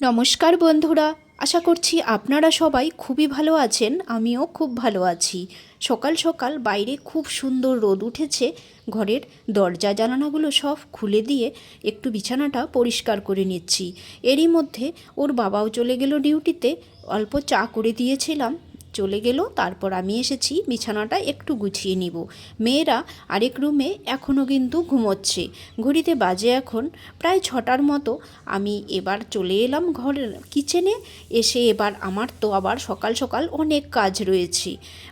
নমস্কার বন্ধুরা, আশা করছি আপনারা সবাই খুবই ভালো আছেন। আমিও খুব ভালো আছি। সকাল সকাল বাইরে খুব সুন্দর রোদ উঠেছে। ঘরের দরজা জানালাগুলো সব খুলে দিয়ে একটু বিছানাটা পরিষ্কার করে নিচ্ছি। এরই মধ্যে ওর বাবাও চলে গেল ডিউটিতে। অল্প চা করে দিয়েছিলাম, চলে গেল। তারপর আমি এসেছি বিছানাটা একটু গুছিয়ে নিব। মেয়েরা আরেক রুমে এখনও কিন্তু ঘুমোচ্ছে। ঘড়িতে বাজে এখন প্রায় 6টার মতো। আমি এবার চলে এলাম ঘরের কিচেনে। এসে এবার আমার তো আবার সকাল সকাল অনেক কাজ রয়েছে।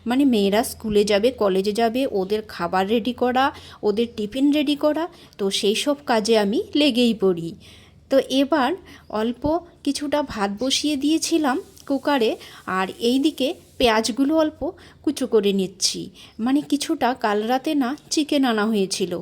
মানে মেয়েরা স্কুলে যাবে, কলেজে যাবে, ওদের খাবার রেডি করা, ওদের টিফিন রেডি করা, তো সেই সব কাজে আমি লেগেই পড়ি। তো এবার অল্প কিছুটা ভাত বসিয়ে দিয়েছিলাম কুকারে, আর এই দিকে পেঁয়াজগুলো অল্প কুচো করে নিচ্ছি। মানে কিছুটা কাল রাতে না চিকেন আনা হয়েছিল,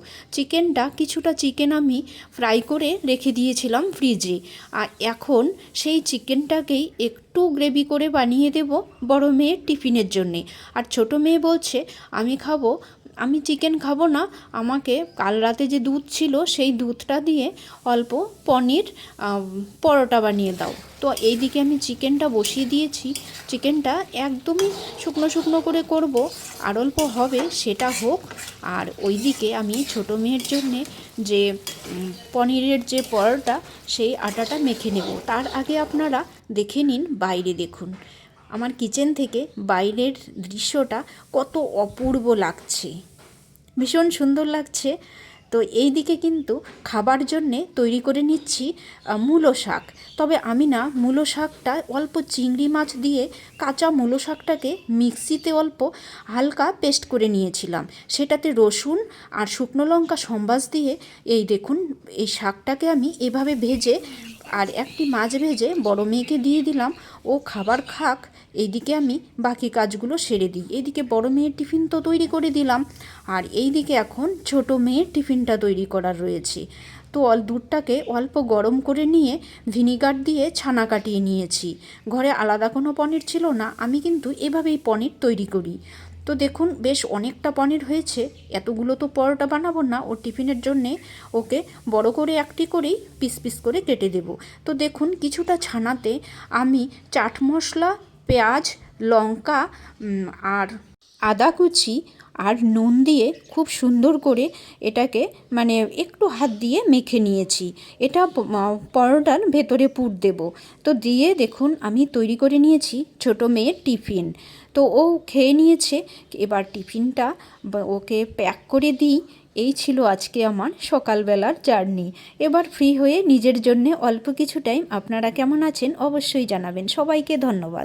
কিছুটা চিকেন আমি ফ্রাই করে রেখে দিয়েছিলাম ফ্রিজে। আর এখন সেই চিকেনটাকেই একটু গ্রেভি করে বানিয়ে দেব বড় মেয়ের টিফিনের জন্যে। আর ছোট মেয়ে বলছে আমি চিকেন খাবো না, আমাকে কাল রাতে যে দুধ ছিল সেই দুধটা দিয়ে অল্প পনির পরোটা বানিয়ে দাও। তো এই দিকে আমি চিকেনটা বসিয়ে দিয়েছি। চিকেনটা একদমই শুকনো শুকনো করে করব, আর অল্প হবে সেটা হোক। আর ওই দিকে আমি ছোটো মেয়ের জন্যে যে পনিরের যে পরোটা, সেই আটাটা মেখে নেব। তার আগে আপনারা দেখে নিন, বাইরে দেখুন আমার কিচেন থেকে বাইরের দৃশ্যটা কত অপূর্ব লাগছে, ভীষণ সুন্দর লাগছে। তো এই দিকে কিন্তু খাবার জন্যে তৈরি করে নিচ্ছি মূলো শাক। তবে আমি না মূলো শাকটা অল্প চিংড়ি মাছ দিয়ে কাঁচা মূলো শাকটাকে মিক্সিতে অল্প হালকা পেস্ট করে নিয়েছিলাম। সেটাতে রসুন আর শুকনো লঙ্কা সম্বাস দিয়ে এই দেখুন এই শাকটাকে আমি এভাবে ভেজে আর একটি মাছ ভেজে বড় মেয়েকে দিয়ে দিলাম। ও খাবার খাক, এইদিকে আমি বাকি কাজগুলো সেরে দিই। এইদিকে বড় মেয়ের টিফিন তো তৈরি করে দিলাম, আর এইদিকে এখন ছোট মেয়ের টিফিনটা তৈরি করার রয়েছে। তো দুধটাকে অল্প গরম করে নিয়ে ভিনিগার দিয়ে ছানা কাটিয়ে নিয়েছি। ঘরে আলাদা কোনো পনির ছিল না, আমি কিন্তু এভাবেই পনির তৈরি করি। তো দেখুন বেশ অনেকটা পনির হয়েছে। এতগুলো তো পরোটা বানাবো না, ওর টিফিনের জন্যে ওকে বড় করে একটি করেই পিস পিস করে কেটে দেব। তো দেখুন কিছুটা ছানাতে আমি চাট মশলা, পেঁয়াজ, লঙ্কা আর আদা কুচি আর নুন দিয়ে খুব সুন্দর করে এটাকে মানে একটু হাত দিয়ে মেখে নিয়েছি। এটা পরোটার ভেতরে পুর দেব। তো দিয়ে দেখুন আমি তৈরি করে নিয়েছি ছোট মেয়ের টিফিন। তো ও খেয়ে নিয়েছে। এবার টিফিনটা ওকে প্যাক করে দিই। এই ছিল আজকে আমার সকালবেলার জার্নি। এবার ফ্রি হয়ে নিজের জন্যে অল্প কিছু টাইম। আপনারা কেমন আছেন অবশ্যই জানাবেন। সবাইকে ধন্যবাদ।